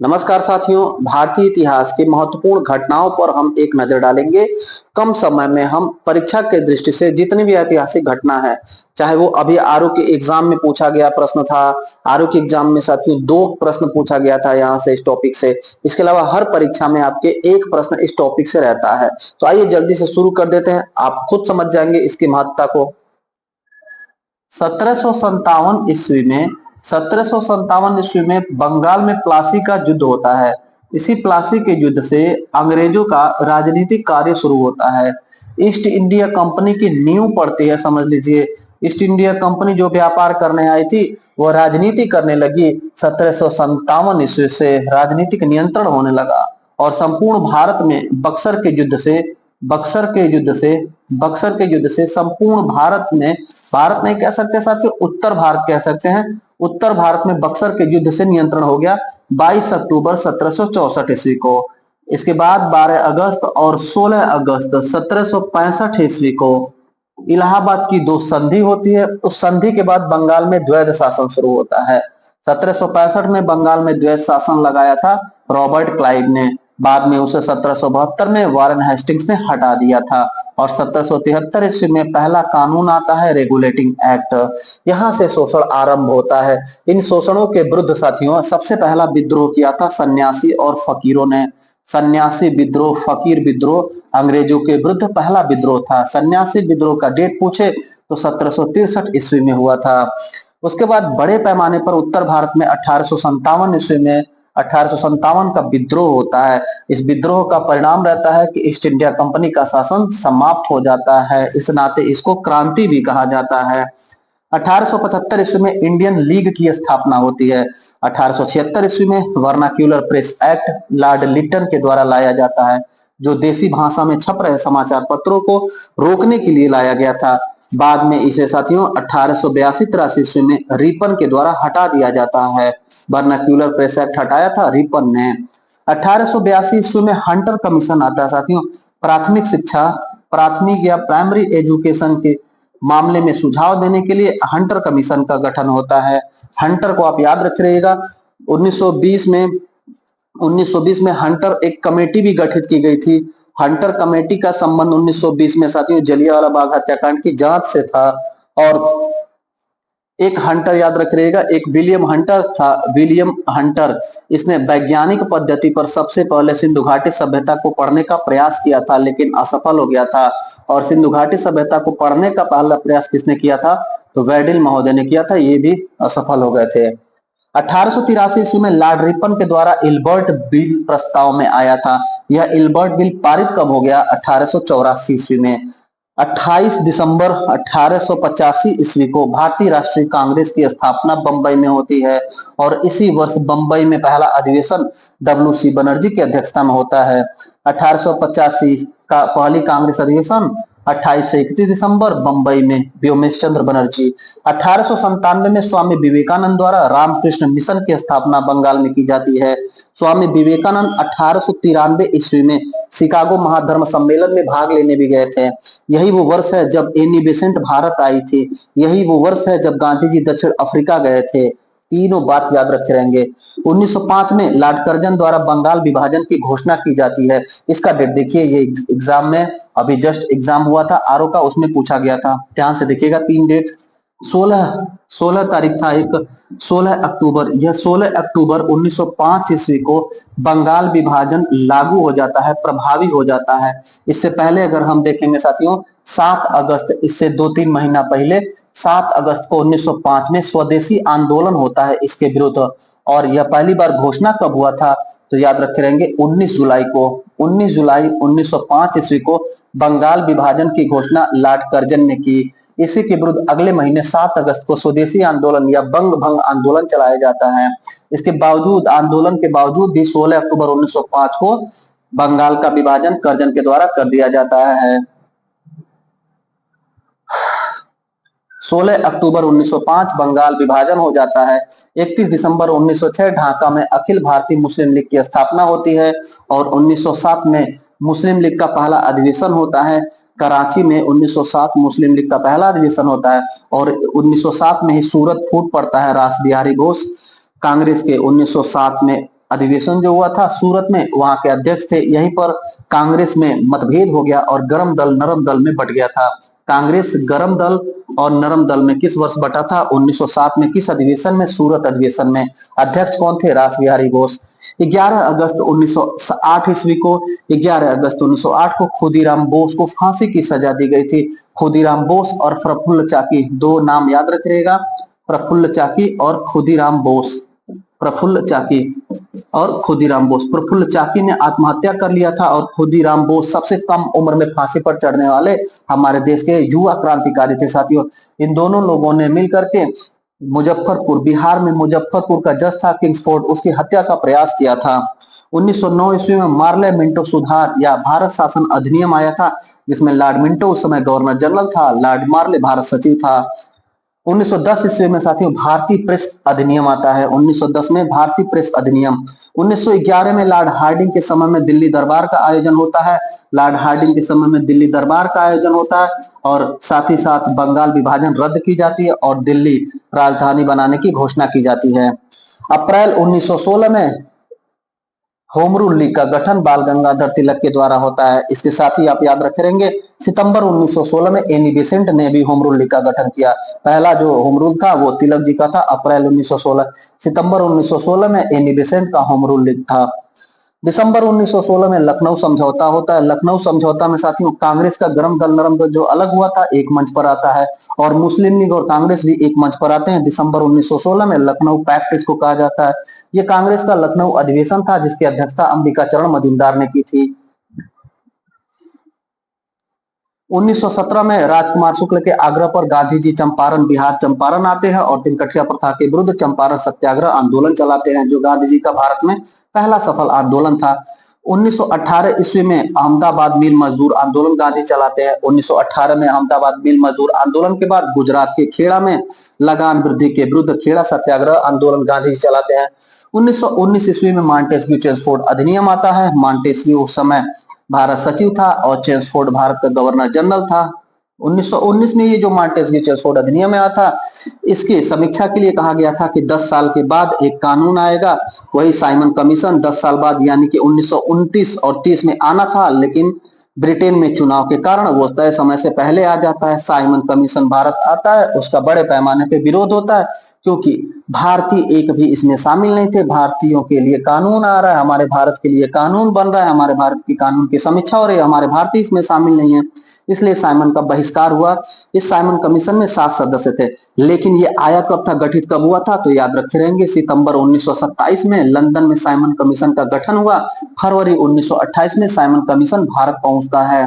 नमस्कार साथियों, भारतीय इतिहास की महत्वपूर्ण घटनाओं पर हम एक नजर डालेंगे। कम समय में हम परीक्षा के दृष्टि से जितनी भी ऐतिहासिक घटना है, चाहे वो अभी आरओ के एग्जाम में पूछा गया प्रश्न था। आरओ के एग्जाम में साथियों 2 प्रश्न पूछा गया था यहाँ से, इस टॉपिक से। इसके अलावा हर परीक्षा में आपके एक प्रश्न इस टॉपिक से रहता है। तो आइए जल्दी से शुरू कर देते हैं, आप खुद समझ जाएंगे इसकी महत्ता को। 1757 ईस्वी में बंगाल में प्लासी का युद्ध होता है। इसी प्लासी के युद्ध से अंग्रेजों का राजनीतिक कार्य शुरू होता है। ईस्ट इंडिया कंपनी की नींव पड़ती है, समझ लीजिए। ईस्ट इंडिया कंपनी जो व्यापार करने आई थी, वो राजनीति करने लगी। 1757 ईस्वी से राजनीतिक नियंत्रण होने लगा और संपूर्ण भारत में बक्सर के युद्ध से संपूर्ण भारत नहीं कह सकते साथियों, उत्तर भारत कह सकते हैं। उत्तर भारत में बक्सर के युद्ध से नियंत्रण हो गया 22 अक्टूबर 1764 ईस्वी को। इसके बाद 12 अगस्त और 16 अगस्त 1765 ईस्वी को इलाहाबाद की 2 संधि होती है। उस संधि के बाद बंगाल में द्वैध शासन शुरू होता है। 1765 में बंगाल में द्वैध शासन लगाया था रॉबर्ट क्लाइव ने। बाद में उसे 1772 में वारेन हेस्टिंग्स ने हटा दिया था और 1773 ईस्वी में पहला कानून आता है, रेगुलेटिंग एक्ट। यहाँ से शोषण आरंभ होता है। इन शोषणों के विरुद्ध साथियों सबसे पहला विद्रोह किया था सन्यासी और फकीरों ने। सन्यासी विद्रोह, फकीर विद्रोह अंग्रेजों के विरुद्ध पहला विद्रोह था। सन्यासी विद्रोह का डेट पूछे तो 1763 ईस्वी में हुआ था। उसके बाद बड़े पैमाने पर उत्तर भारत में 1857 ईस्वी में 1857 का विद्रोह होता है। इस विद्रोह का परिणाम रहता है कि ईस्ट इंडिया कंपनी का शासन समाप्त हो जाता है। इस नाते इसको क्रांति भी कहा जाता है। 1875 ईस्वी में इंडियन लीग की स्थापना होती है। 1876 ईस्वी में Vernacular Press Act Lord Lytton के द्वारा लाया जाता है, जो देसी भाषा में छप रहे समाचार पत्रों को रोकने के लिए लाया गया था। बाद में इसे साथियों 1882-83 ईस्वी में रिपन के द्वारा हटा दिया जाता है। वर्नाक्यूलर प्रेस एक्ट हटाया था रिपन ने। 1882 ईस्वी में हंटर कमीशन आता है साथियों। प्राथमिक शिक्षा, प्राथमिक या प्राइमरी एजुकेशन के मामले में सुझाव देने के लिए हंटर कमीशन का गठन होता है। हंटर को आप याद रख रहिएगा। 1920 में हंटर एक कमेटी भी गठित की गई थी। हंटर कमेटी का संबंध 1920 में साथियों जलियांवाला बाग हत्याकांड की जांच से था। और एक हंटर याद रख रहिएगा, एक विलियम हंटर था। विलियम हंटर, इसने वैज्ञानिक पद्धति पर सबसे पहले सिंधु घाटी सभ्यता को पढ़ने का प्रयास किया था, लेकिन असफल हो गया था। और सिंधु घाटी सभ्यता को पढ़ने का पहला प्रयास किसने किया था? तो वेडिल महोदय ने किया था। ये भी असफल हो गए थे। 1883 ईस्वी में लॉर्ड रिपन के द्वारा इल्बर्ट बिल प्रस्ताव में आया था। यह इल्बर्ट बिल पारित कब हो गया? 1884 ईस्वी में। 28 दिसंबर 1885 ईस्वी को भारतीय राष्ट्रीय कांग्रेस की स्थापना बंबई में होती है और इसी वर्ष बंबई में पहला अधिवेशन डब्ल्यू सी बनर्जी की अध्यक्षता में होता है। 1885 का पहली कांग्रेस अधिवेशन 28 से 31 दिसंबर बंबई में, व्योमेश चंद्र बनर्जी। 1897 में स्वामी विवेकानंद द्वारा रामकृष्ण मिशन की स्थापना बंगाल में की जाती है। स्वामी विवेकानंद 1893 ईस्वी में शिकागो महाधर्म सम्मेलन में भाग लेने भी गए थे। यही वो वर्ष है जब एनी बेसेंट भारत आई थी। यही वो वर्ष है जब गांधी जी दक्षिण अफ्रीका गए थे। तीनों बात याद रखे रहेंगे। 1905 में लॉर्ड कर्जन द्वारा बंगाल विभाजन की घोषणा की जाती है। इसका डेट देखिए, ये एग्जाम में अभी जस्ट एग्जाम हुआ था आरओ का, उसमें पूछा गया था। ध्यान से देखिएगा, 3 डेट। 16 तारीख था एक, 16 अक्टूबर। यह 16 अक्टूबर 1905 ईस्वी को बंगाल विभाजन लागू हो जाता है, प्रभावी हो जाता है। इससे पहले अगर हम देखेंगे साथियों, 7 अगस्त, इससे 2-3 महीना पहले 7 अगस्त को 1905 में स्वदेशी आंदोलन होता है इसके विरुद्ध। और यह पहली बार घोषणा कब हुआ था? तो याद रखे रहेंगे 19 जुलाई को। 19 जुलाई 1905 ईस्वी को बंगाल विभाजन की घोषणा लॉर्ड कर्जन ने की। इसी के विरुद्ध अगले महीने 7 अगस्त को स्वदेशी आंदोलन या बंग भंग आंदोलन चलाया जाता है। इसके बावजूद, आंदोलन के बावजूद भी 16 अक्टूबर 1905 को बंगाल का विभाजन कर्जन के द्वारा कर दिया जाता है। 16 अक्टूबर 1905 बंगाल विभाजन हो जाता है। 31 दिसंबर 1906 ढाका में अखिल भारतीय मुस्लिम लीग की स्थापना होती है और 1907 में मुस्लिम लीग का पहला अधिवेशन होता है। कराची में 1907 मुस्लिम लीग का पहला अधिवेशन होता है और 1907 में ही सूरत फूट पड़ता है रास बिहारी घोष कांग्रेस के। 1907 में अधिवेशन जो हुआ था सूरत में, वहां के अध्यक्ष थे। यहीं पर कांग्रेस में मतभेद हो गया और गरम दल नरम दल में बट गया था। कांग्रेस गरम दल और नरम दल में किस वर्ष बटा था? 1907 में। किस अधिवेशन में? सूरत अधिवेशन में। अध्यक्ष कौन थे? रास बिहारी बोस। 11 अगस्त 1908 ईस्वी को 11 अगस्त 1908 को खुदीराम बोस को फांसी की सजा दी गई थी। खुदीराम बोस और प्रफुल्ल चाकी, दो नाम याद रखिएगा, प्रफुल्ल चाकी और खुदीराम बोस। प्रफुल्ल चाकी और खुदीराम बोस। प्रफुल्ल चाकी ने आत्महत्या कर लिया था और खुदीराम बोस सबसे कम उम्र में फांसी पर चढ़ने वाले हमारे देश के युवा क्रांतिकारी थे साथियों। इन दोनों लोगों ने मिलकर के मुजफ्फरपुर, बिहार में मुजफ्फरपुर का जज था किंग्सफोर्ड, उसकी हत्या का प्रयास किया था। 1909 ईस्वी में मार्ले मिंटो सुधार या भारत शासन अधिनियम आया था, जिसमें लॉर्ड मिंटो उस समय गवर्नर जनरल था, लॉर्ड मार्ले भारत सचिव था। 1910 ईस्वी में साथियों भारतीय प्रेस अधिनियम आता है। 1910 में भारतीय प्रेस अधिनियम। 1911 में लॉर्ड हार्डिंग के समय में दिल्ली दरबार का आयोजन होता है। लॉर्ड हार्डिंग के समय में दिल्ली दरबार का आयोजन होता है और साथ ही साथ बंगाल विभाजन रद्द की जाती है और दिल्ली राजधानी बनाने की घोषणा की जाती है। अप्रैल 1916 में होम रूल लीग का गठन बाल गंगाधर तिलक के द्वारा होता है। इसके साथ ही आप याद रखेंगे सितंबर 1916 में एनी बेसेंट ने भी होम रूल लीग का गठन किया। पहला जो होम रूल था वो तिलक जी का था, अप्रैल 1916। सितंबर 1916 में एनी बेसेंट का होम रूल लीग था। दिसंबर 1916 में लखनऊ समझौता होता है। लखनऊ समझौता में साथियों कांग्रेस का गरम दल नरम दल जो अलग हुआ था एक मंच पर आता है और मुस्लिम लीग और कांग्रेस भी एक मंच पर आते हैं। दिसंबर 1916 में लखनऊ पैक्ट इसको कहा जाता है। ये कांग्रेस का लखनऊ अधिवेशन था जिसकी अध्यक्षता अंबिका चरण मजूमदार ने की थी। 1917 में राजकुमार शुक्ल के आग्रह पर गांधी जी चंपारण, बिहार चंपारण आते हैं और तिनकठिया प्रथा के विरुद्ध चंपारण सत्याग्रह आंदोलन चलाते हैं, जो गांधी जी का भारत में पहला सफल आंदोलन था। 1918 ईस्वी में अहमदाबाद मिल मजदूर आंदोलन गांधी चलाते हैं। 1918 में अहमदाबाद मिल मजदूर आंदोलन के बाद गुजरात के खेड़ा में लगान वृद्धि के विरुद्ध खेड़ा सत्याग्रह आंदोलन गांधी जी चलाते हैं। 1919 ईस्वी में मॉन्टेस्क्यू चेम्सफोर्ड अधिनियम आता है। मॉन्टेस्क्यू उस समय भारत सचिव था और चेम्सफोर्ड भारत का गवर्नर जनरल था। 1919 में ये जो मॉन्टेस्क्यू चेम्सफोर्ड अधिनियम आया था, इसकी समीक्षा के लिए कहा गया था कि 10 साल के बाद एक कानून आएगा, वही साइमन कमीशन 10 साल बाद यानी कि 1929 और 30 में आना था, लेकिन ब्रिटेन में चुनाव के कारण वो तय समय से पहले आ जाता है। साइमन कमीशन भारत आता है, उसका बड़े पैमाने पे विरोध होता है क्योंकि भारतीय एक भी इसमें शामिल नहीं थे। भारतीयों के लिए कानून आ रहा है, हमारे भारत के लिए कानून बन रहा है, हमारे भारत की कानून की समीक्षा हो रही है, हमारे भारतीय इसमें शामिल नहीं है, इसलिए साइमन का बहिष्कार हुआ। इस साइमन कमीशन में 7 सदस्य थे, लेकिन ये आया कब था, गठित कब हुआ था, तो याद रखे रहेंगे सितंबर 1927 में लंदन में साइमन कमीशन का गठन हुआ। फरवरी 1928 में साइमन कमीशन भारत पहुंचता है।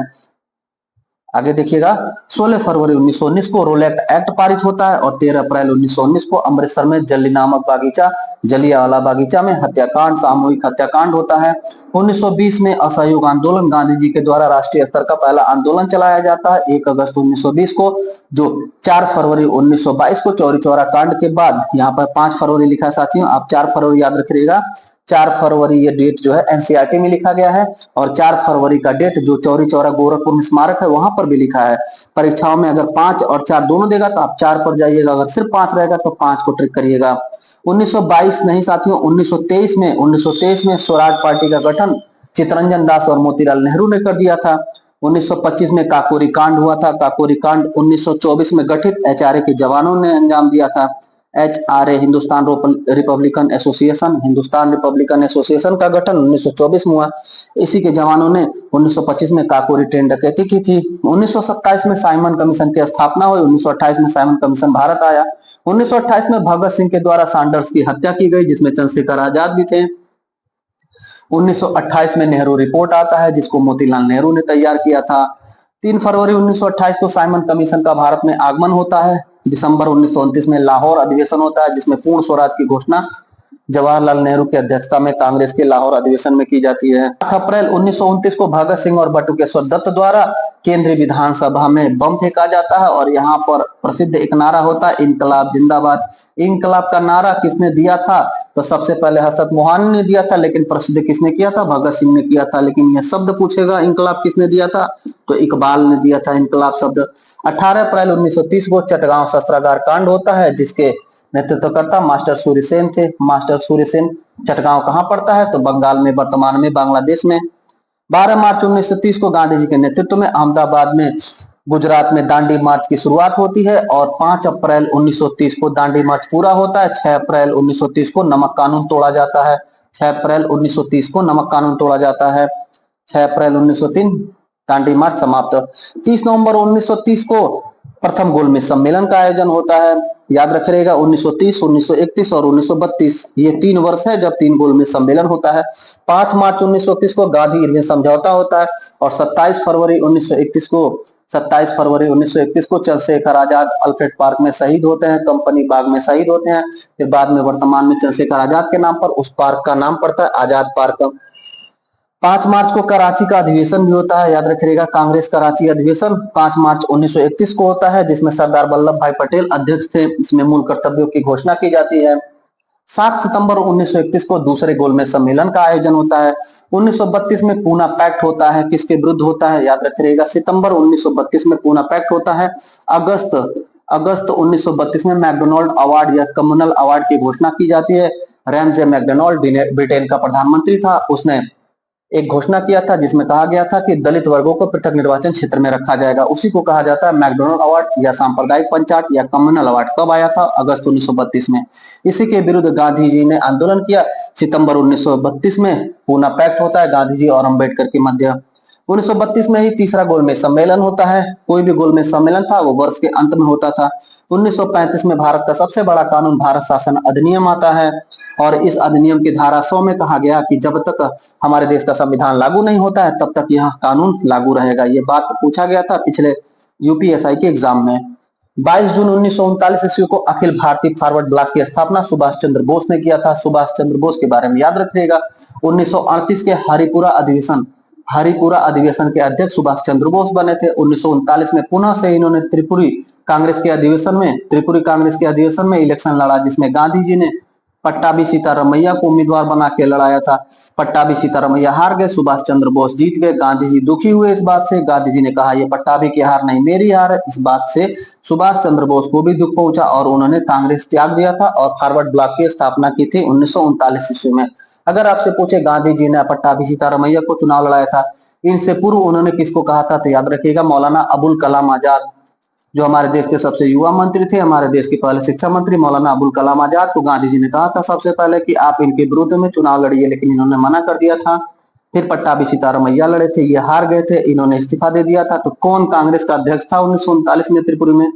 आगे देखिएगा 16 फरवरी 1919 को रोलेट एक्ट पारित होता है और 13 अप्रैल 1919 को अमृतसर में जली नामक बागीचा, जलियांवाला बागीचा में हत्याकांड, सामूहिक हत्याकांड होता है। 1920 में असहयोग आंदोलन गांधी जी के द्वारा राष्ट्रीय स्तर का पहला आंदोलन चलाया जाता है 1 अगस्त 1920 को, जो 4 फरवरी 1922 को चौरी चौरा कांड के बाद, यहाँ पर 5 फरवरी लिखा है साथियों, आप 4 फरवरी याद रखिएगा। 4 फरवरी ये डेट जो है एनसीईआरटी में लिखा गया है और 4 फरवरी का डेट जो चौरी चौरा गोरखपुर में स्मारक है वहां पर भी लिखा है। परीक्षाओं में अगर 5 और 4 दोनों देगा तो आप 4 पर जाइएगा, अगर सिर्फ 5 रहेगा तो 5 को ट्रिक करिएगा। 1922 नहीं साथियों, 1923 में स्वराज पार्टी का गठन चितरंजन दास और मोतीलाल नेहरू ने कर दिया था। 1925 में काकोरी कांड हुआ था। काकोरी कांड 1924 में गठित एचआरए के जवानों ने अंजाम दिया था। HRA Hindustan Republican association, Hindustan Republican association का गठन 1924 में हुआ। इसी के जवानों ने 1925 में काकोरी ट्रेन डकैती की थी। 1927 में साइमन कमीशन की स्थापना हुई। 1928 में साइमन कमीशन भारत आया। 1928 में भगत सिंह के द्वारा सैंडर्स की हत्या की गई, जिसमें चंद्रशेखर आजाद भी थे। 1928 में नेहरू रिपोर्ट आता है, जिसको मोतीलाल नेहरू ने तैयार किया था। 3 फरवरी 1928 को साइमन कमीशन का भारत में आगमन होता है। दिसंबर 1929 में लाहौर अधिवेशन होता है, जिसमें पूर्ण स्वराज की घोषणा जवाहरलाल नेहरू की अध्यक्षता में कांग्रेस के लाहौर अधिवेशन में की जाती है। 8 अप्रैल 1929 को भगत सिंह और बटुकेश्वर दत्त द्वारा केंद्रीय विधानसभा में बम फेंका जाता है और यहाँ पर प्रसिद्ध एक नारा होता है, इनकलाब जिंदाबाद। इनकलाब का नारा किसने दिया था, तो सबसे पहले हजरत मोहन ने दिया था, लेकिन प्रसिद्ध किसने किया था, भगत सिंह ने किया था। लेकिन यह शब्द पूछेगा इनकलाब किसने दिया था, तो इकबाल ने दिया था इनकलाब शब्द। 18 अप्रैल 1930 को चटगांव शस्त्रागार कांड होता है, जिसके नेतृत्वकर्ता मास्टर सूर्यसेन थे। मास्टर सूर्यसेन चटगांव कहाँ पड़ता है? तो बंगाल में, वर्तमान में बांग्लादेश में। 12 मार्च 1930 को गांधी जी के नेतृत्व में अहमदाबाद में, गुजरात में दांडी मार्च की शुरुआत होती है और 5 अप्रैल 1930 को दांडी मार्च पूरा होता है। 6 अप्रैल 1930 को नमक कानून तोड़ा जाता है। 6 अप्रैल 1930 को नमक कानून तोड़ा जाता है। 6 अप्रैल 1903 दांडी मार्च समाप्त। 30 नवंबर 1930 को प्रथम गोलमेज सम्मेलन का आयोजन होता है। याद रखिएगा 1930, 1931 और 1932 ये 3 वर्ष है जब 3 गोलमेज सम्मेलन होता है। 5 मार्च 1930 को गांधी इरविन समझौता होता है और 27 फरवरी 1931 को चंद्रशेखर आजाद अल्फ्रेड पार्क में शहीद होते हैं, कंपनी बाग में शहीद होते हैं। फिर बाद में वर्तमान में चंद्रशेखर आजाद के नाम पर उस पार्क का नाम पड़ता है आजाद पार्क। 5 मार्च को कराची का अधिवेशन भी होता है। याद रखिएगा कांग्रेस कराची अधिवेशन 5 मार्च 1931 को होता है, जिसमें सरदार वल्लभ भाई पटेल अध्यक्ष थे। इसमें मूल कर्तव्यों की घोषणा की जाती है। 7 सितंबर 1931 को दूसरे गोलमेज सम्मेलन का आयोजन होता है। 1932 में पूना पैक्ट होता है, किसके विरुद्ध होता है? याद रखिएगा सितंबर 1932 में पूना पैक्ट होता है। अगस्त 1932 में मैकडोनाल्ड अवार्ड या कम्युनल अवार्ड की घोषणा की जाती है। रैमजे मैकडोनाल्ड ब्रिटेन का प्रधानमंत्री था, उसने एक घोषणा किया था जिसमें कहा गया था कि दलित वर्गों को पृथक निर्वाचन क्षेत्र में रखा जाएगा। उसी को कहा जाता है मैकडोनाल्ड अवार्ड या सांप्रदायिक पंचायत या कम्युनल अवार्ड। कब आया था? अगस्त 1932 में। इसी के विरुद्ध गांधी जी ने आंदोलन किया। सितंबर 1932 में पूना पैक्ट होता है गांधी जी और अंबेडकर के मध्य। 1932 में ही तीसरा गोलमेज सम्मेलन होता है। कोई भी गोलमेज सम्मेलन था वो वर्ष के अंत में होता था। 1935 में भारत का सबसे बड़ा कानून भारत शासन अधिनियम आता है और इस अधिनियम की धारा 100 में कहा गया कि जब तक हमारे देश का संविधान लागू नहीं होता है तब तक यह कानून लागू रहेगा। ये बात पूछा गया था पिछले यूपीएसआई के एग्जाम में। 22 जून 1939 ईस्वी को अखिल भारतीय फॉरवर्ड ब्लॉक की स्थापना सुभाष चंद्र बोस ने किया था। सुभाष चंद्र बोस के बारे में याद रखिएगा 1938 के हरिपुरा अधिवेशन के अध्यक्ष सुभाष चंद्र बोस बने थे। 1939 में पुनः से इन्होंने त्रिपुरी कांग्रेस के अधिवेशन में इलेक्शन लड़ा, जिसमें गांधी जी ने पट्टाभी सीतारमैया को उम्मीदवार बना के लड़ाया था। पट्टाभी सीतारमैया हार गए, सुभाष चंद्र बोस जीत गए। गांधी जी दुखी हुए इस बात से। गांधी जी ने कहा ये पट्टाभी की हार नहीं मेरी हार है। इस बात से सुभाष चंद्र बोस को भी दुख पहुंचा और उन्होंने कांग्रेस त्याग दिया था और फॉरवर्ड ब्लॉक की स्थापना की थी 1939 ईस्वी में। अगर आपसे पूछे गांधी जी ने पट्टाभी सीतारमैया को चुनाव लड़ाया था, इनसे पूर्व उन्होंने किसको कहा था? तो याद रखिएगा मौलाना अबुल कलाम आजाद, जो हमारे देश के सबसे युवा मंत्री थे, हमारे देश के पहले शिक्षा मंत्री मौलाना अबुल कलाम आजाद को गांधी जी ने कहा था सबसे पहले कि आप इनके विरुद्ध में चुनाव लड़िए, लेकिन इन्होंने मना कर दिया था। फिर पट्टाभी सीतारमैया लड़े थे, ये हार गए थे, इन्होंने इस्तीफा दे दिया था। तो कौन कांग्रेस का अध्यक्ष था 1939 में त्रिपुरी में?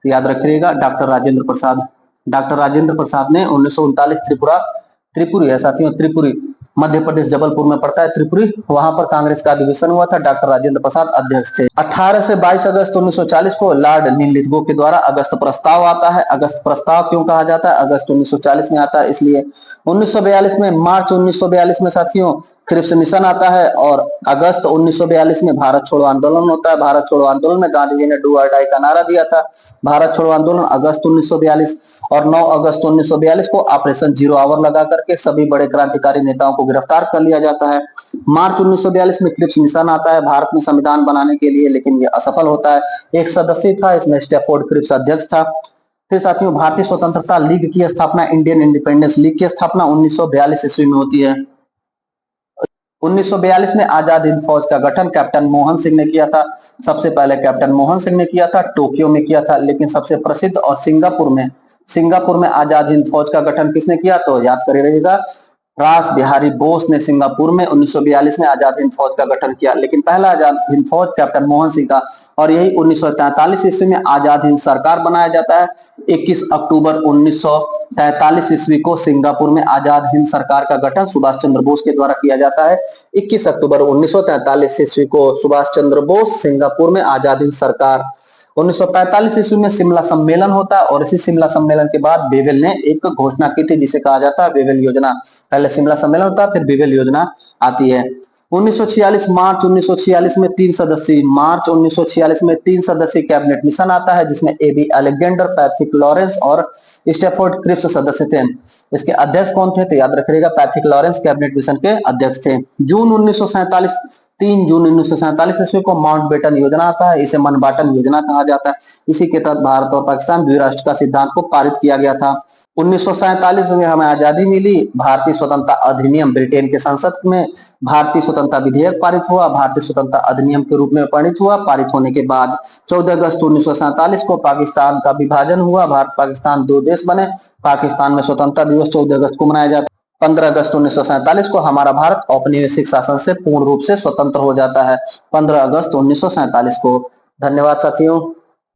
याद रखिएगा डॉक्टर राजेंद्र प्रसाद। डॉक्टर राजेंद्र प्रसाद ने 1939 त्रिपुरी है साथियों, त्रिपुरी मध्य प्रदेश जबलपुर में पड़ता है त्रिपुरी, वहां पर कांग्रेस का अधिवेशन हुआ था। डॉक्टर राजेंद्र प्रसाद अध्यक्ष थे। 18 से 22 अगस्त 1940 को लॉर्ड नीललिथगो के द्वारा अगस्त प्रस्ताव आता है। अगस्त प्रस्ताव क्यों कहा जाता है? अगस्त 1940 में आता है इसलिए। 1942 में, मार्च 1942 में साथियों क्रिप्स मिशन आता है और अगस्त 1942 में भारत छोड़ो आंदोलन होता है। भारत छोड़ो आंदोलन में गांधी जी ने डू और डाई का नारा दिया था। भारत छोड़ो आंदोलन अगस्त 1942 और 9 अगस्त 1942 को ऑपरेशन जीरो आवर लगा करके सभी बड़े क्रांतिकारी नेताओं को गिरफ्तार कर लिया जाता है। मार्च 1942 में क्रिप्स मिशन आता है भारत में संविधान बनाने के लिए, लेकिन यह असफल होता है। एक सदस्य था, इसमें स्टैफोर्ड क्रिप्स अध्यक्ष था। फिर साथियों भारतीय स्वतंत्रता लीग की स्थापना, इंडियन इंडिपेंडेंस लीग की स्थापना 1942 ईस्वी में होती है। 1942 में आजाद हिंद फौज का गठन कैप्टन मोहन सिंह ने किया था। सबसे पहले कैप्टन मोहन सिंह ने किया था, टोक्यो में किया था, लेकिन सबसे प्रसिद्ध और सिंगापुर में आजाद हिंद फौज का गठन किसने किया? तो याद करिएगा रास बिहारी बोस ने सिंगापुर में 1942 में आजाद हिंद फौज का गठन किया, लेकिन पहला आजाद हिंद फौज कैप्टन मोहन सिंह का। और यही 1943 ईस्वी में आजाद हिंद सरकार बनाया जाता है। 21 अक्टूबर 1943 ईस्वी को सिंगापुर में आजाद हिंद सरकार का गठन सुभाष चंद्र बोस के द्वारा किया जाता है। 21 अक्टूबर 1943 ईस्वी को सुभाष चंद्र बोस, सिंगापुर में आजाद हिंद सरकार। 1945 ईस्वी में शिमला सम्मेलन होता है और इसी शिमला सम्मेलन के बाद बेवेल ने एक घोषणा की थी जिसे कहा जाता है बेवेल योजना। पहले शिमला सम्मेलन होता है, फिर बेवेल योजना आती है। 1946 मार्च 1946 में 3 सदस्यीय कैबिनेट मिशन आता है, जिसमें एबी अलेक्जेंडर, पैथिक लॉरेंस और स्टैफोर्ड क्रिप्स सदस्य थे। इसके अध्यक्ष कौन थे? तो याद रखिएगा पैथिक लॉरेंस कैबिनेट मिशन के अध्यक्ष थे। जून 1947 3 जून 1947 ईस्वी को माउंटबेटन योजना आता है, इसे मनबाटन योजना कहा जाता है। इसी के तहत भारत और पाकिस्तान द्विराष्ट्र का सिद्धांत को पारित किया गया था। 1947 में हमें आजादी मिली। भारतीय स्वतंत्रता अधिनियम ब्रिटेन के संसद में भारतीय स्वतंत्रता विधेयक पारित हुआ, भारतीय स्वतंत्रता अधिनियम के रूप में पारित हुआ। पारित होने के बाद 14 अगस्त 1947 को पाकिस्तान का विभाजन हुआ, भारत पाकिस्तान 2 देश बने। पाकिस्तान में स्वतंत्रता दिवस 14 अगस्त को मनाया जाता है। 15 अगस्त 1947 को हमारा भारत औपनिवेशिक शासन से पूर्ण रूप से स्वतंत्र हो जाता है, 15 अगस्त 1947 को। धन्यवाद साथियों।